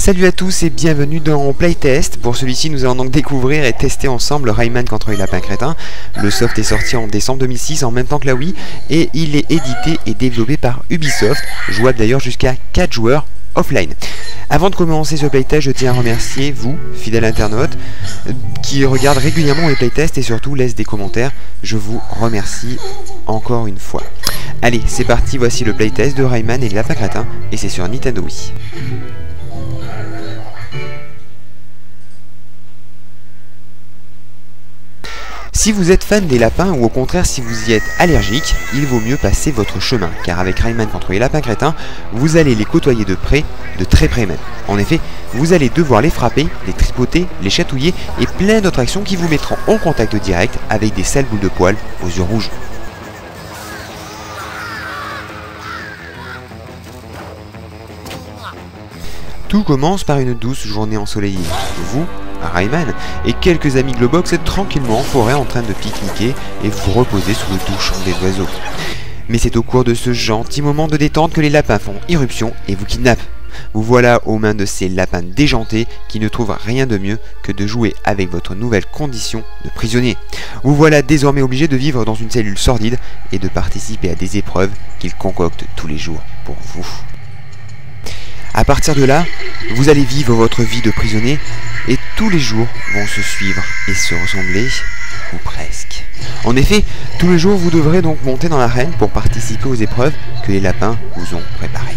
Salut à tous et bienvenue dans Playtest. Pour celui-ci, nous allons donc découvrir et tester ensemble Rayman contre les lapins crétins. Le soft est sorti en décembre 2006 en même temps que la Wii et il est édité et développé par Ubisoft, jouable d'ailleurs jusqu'à 4 joueurs offline. Avant de commencer ce playtest, je tiens à remercier vous, fidèles internautes, qui regardent régulièrement les playtests et surtout laissent des commentaires. Je vous remercie encore une fois. Allez, c'est parti, voici le playtest de Rayman et les lapins crétins et c'est sur Nintendo Wii. Si vous êtes fan des lapins ou au contraire si vous y êtes allergique, il vaut mieux passer votre chemin, car avec Rayman contre les lapins crétins, vous allez les côtoyer de près, de très près même. En effet, vous allez devoir les frapper, les tripoter, les chatouiller et plein d'autres actions qui vous mettront en contact direct avec des sales boules de poils aux yeux rouges. Tout commence par une douce journée ensoleillée. Vous, Rayman et quelques amis Globox êtes tranquillement en forêt en train de pique-niquer et vous reposer sous le doux chant des oiseaux. Mais c'est au cours de ce gentil moment de détente que les lapins font irruption et vous kidnappent. Vous voilà aux mains de ces lapins déjantés qui ne trouvent rien de mieux que de jouer avec votre nouvelle condition de prisonnier. Vous voilà désormais obligé de vivre dans une cellule sordide et de participer à des épreuves qu'ils concoctent tous les jours pour vous. À partir de là, vous allez vivre votre vie de prisonnier et tous les jours vont se suivre et se ressembler, ou presque. En effet, tous les jours vous devrez donc monter dans l'arène pour participer aux épreuves que les lapins vous ont préparées.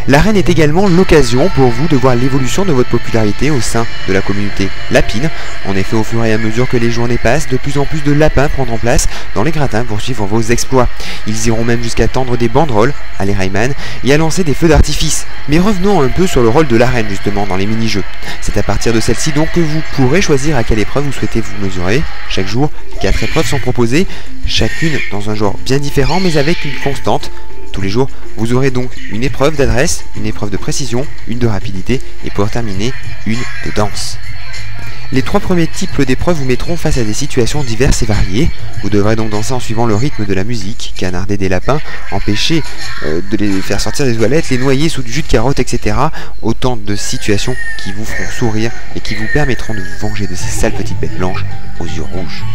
L'arène est également l'occasion pour vous de voir l'évolution de votre popularité au sein de la communauté lapine. En effet, au fur et à mesure que les journées passent, de plus en plus de lapins prendront place dans les gratins pour suivre vos exploits. Ils iront même jusqu'à tendre des banderoles à les Rayman et à lancer des feux d'artifice. Mais revenons un peu sur le rôle de l'arène justement dans les mini-jeux. C'est à partir de celle-ci donc que vous pourrez choisir à quelle épreuve vous souhaitez vous mesurer. Chaque jour, 4 épreuves sont proposées, chacune dans un genre bien différent mais avec une constante. Tous les jours, vous aurez donc une épreuve d'adresse, une épreuve de précision, une de rapidité et pour terminer, une de danse. Les 3 premiers types d'épreuves vous mettront face à des situations diverses et variées. Vous devrez donc danser en suivant le rythme de la musique, canarder des lapins, empêcher de les faire sortir des toilettes, les noyer sous du jus de carotte, etc. Autant de situations qui vous feront sourire et qui vous permettront de vous venger de ces sales petites bêtes blanches aux yeux rouges.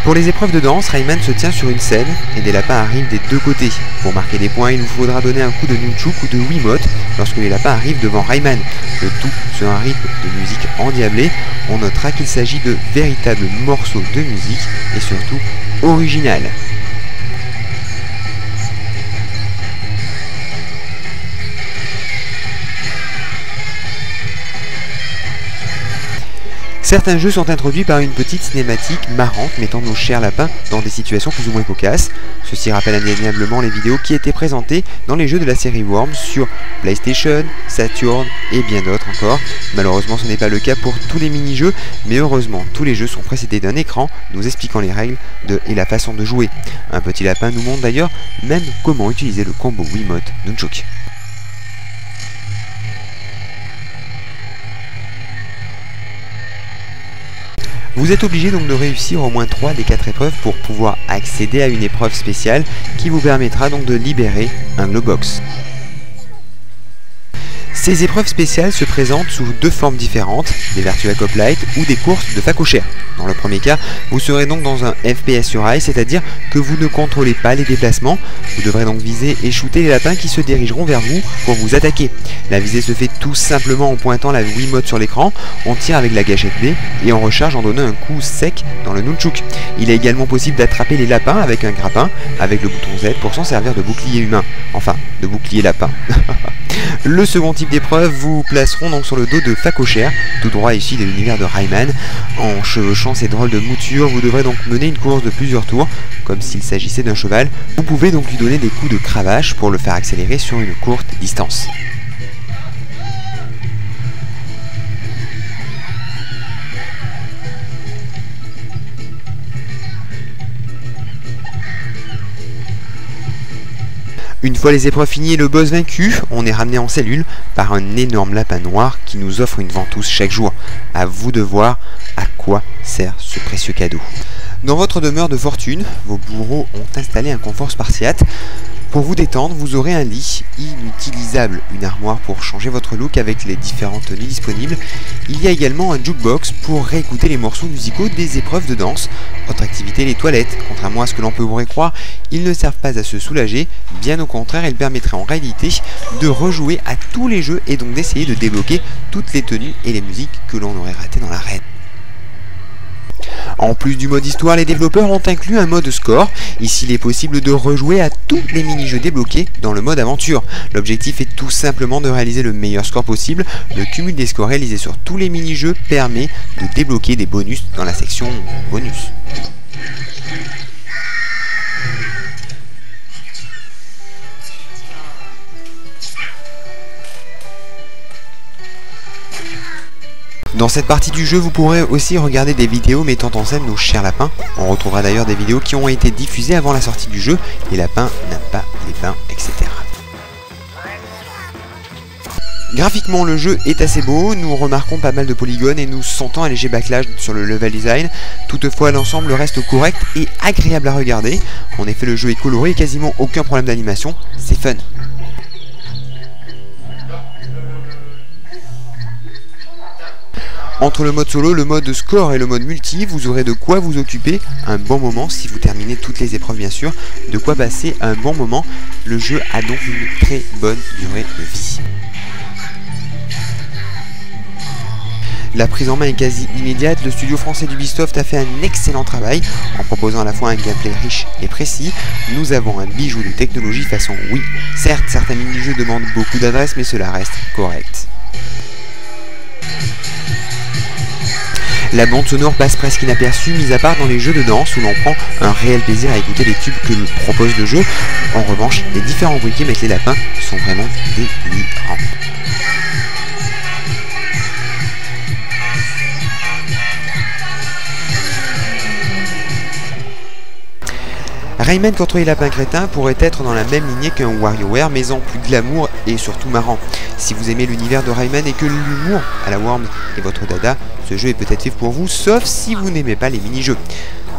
Pour les épreuves de danse, Rayman se tient sur une scène et des lapins arrivent des deux côtés. Pour marquer des points, il vous faudra donner un coup de nunchuk ou de Wiimote lorsque les lapins arrivent devant Rayman. Le tout sur un rythme de musique endiablé. On notera qu'il s'agit de véritables morceaux de musique et surtout original. Certains jeux sont introduits par une petite cinématique marrante mettant nos chers lapins dans des situations plus ou moins cocasses. Ceci rappelle indéniablement les vidéos qui étaient présentées dans les jeux de la série Worms sur PlayStation, Saturn et bien d'autres encore. Malheureusement ce n'est pas le cas pour tous les mini-jeux, mais heureusement tous les jeux sont précédés d'un écran nous expliquant les règles et la façon de jouer. Un petit lapin nous montre d'ailleurs même comment utiliser le combo Wiimote Nunchuk. Vous êtes obligé donc de réussir au moins 3 des 4 épreuves pour pouvoir accéder à une épreuve spéciale qui vous permettra donc de libérer un Globox. Ces épreuves spéciales se présentent sous 2 formes différentes, des Virtua Cop Lite ou des courses de facochère. Dans le premier cas, vous serez donc dans un FPS sur rail, c'est-à-dire que vous ne contrôlez pas les déplacements. Vous devrez donc viser et shooter les lapins qui se dirigeront vers vous pour vous attaquer. La visée se fait tout simplement en pointant la Wiimote sur l'écran, on tire avec la gâchette B et on recharge en donnant un coup sec dans le nunchuk. Il est également possible d'attraper les lapins avec un grappin, avec le bouton Z pour s'en servir de bouclier humain. Enfin, de bouclier lapin. Le second type d'épreuve vous placeront donc sur le dos de facochère, tout droit ici de l'univers de Rayman. En chevauchant ces drôles de moutures, vous devrez donc mener une course de plusieurs tours, comme s'il s'agissait d'un cheval. Vous pouvez donc lui donner des coups de cravache pour le faire accélérer sur une courte distance. Une fois les épreuves finies et le boss vaincu, on est ramené en cellule par un énorme lapin noir qui nous offre une ventouse chaque jour. À vous de voir à quoi sert ce précieux cadeau. Dans votre demeure de fortune, vos bourreaux ont installé un confort spartiate. Pour vous détendre, vous aurez un lit inutilisable, une armoire pour changer votre look avec les différentes tenues disponibles. Il y a également un jukebox pour réécouter les morceaux musicaux des épreuves de danse. Autre activité, les toilettes. Contrairement à ce que l'on pourrait croire, ils ne servent pas à se soulager, bien au contraire, ils permettraient en réalité de rejouer à tous les jeux et donc d'essayer de débloquer toutes les tenues et les musiques que l'on aurait ratées dans l'arène. En plus du mode histoire, les développeurs ont inclus un mode score. Ici, il est possible de rejouer à tous les mini-jeux débloqués dans le mode aventure. L'objectif est tout simplement de réaliser le meilleur score possible. Le cumul des scores réalisés sur tous les mini-jeux permet de débloquer des bonus dans la section bonus. Dans cette partie du jeu, vous pourrez aussi regarder des vidéos mettant en scène nos chers lapins. On retrouvera d'ailleurs des vidéos qui ont été diffusées avant la sortie du jeu. Les lapins n'aiment pas les bains, etc. Graphiquement, le jeu est assez beau, nous remarquons pas mal de polygones et nous sentons un léger backlash sur le level design. Toutefois, l'ensemble reste correct et agréable à regarder. En effet, le jeu est coloré et quasiment aucun problème d'animation, c'est fun. Entre le mode solo, le mode score et le mode multi, vous aurez de quoi vous occuper un bon moment si vous terminez toutes les épreuves bien sûr, de quoi passer un bon moment. Le jeu a donc une très bonne durée de vie. La prise en main est quasi immédiate, le studio français d'Ubisoft a fait un excellent travail en proposant à la fois un gameplay riche et précis. Nous avons un bijou de technologie façon Wii. Certes, certains mini-jeux demandent beaucoup d'adresse mais cela reste correct. La bande sonore passe presque inaperçue, mis à part dans les jeux de danse où l'on prend un réel plaisir à écouter les tubes que nous propose le jeu. En revanche, les différents bruits qu'émettent les lapins sont vraiment délirants. Rayman contre les lapins crétins pourrait être dans la même lignée qu'un WarioWare, mais en plus glamour et surtout marrant. Si vous aimez l'univers de Rayman et que l'humour à la Worms est votre dada, ce jeu est peut-être fait pour vous, sauf si vous n'aimez pas les mini-jeux.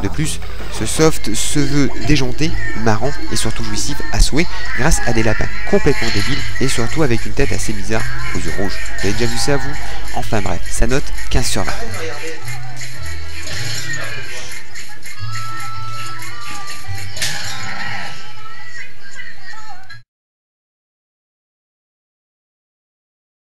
De plus, ce soft se veut déjanté, marrant et surtout jouissif à souhait grâce à des lapins complètement débiles et surtout avec une tête assez bizarre aux yeux rouges. Vous avez déjà vu ça vous? Enfin bref, sa note 15 sur 20.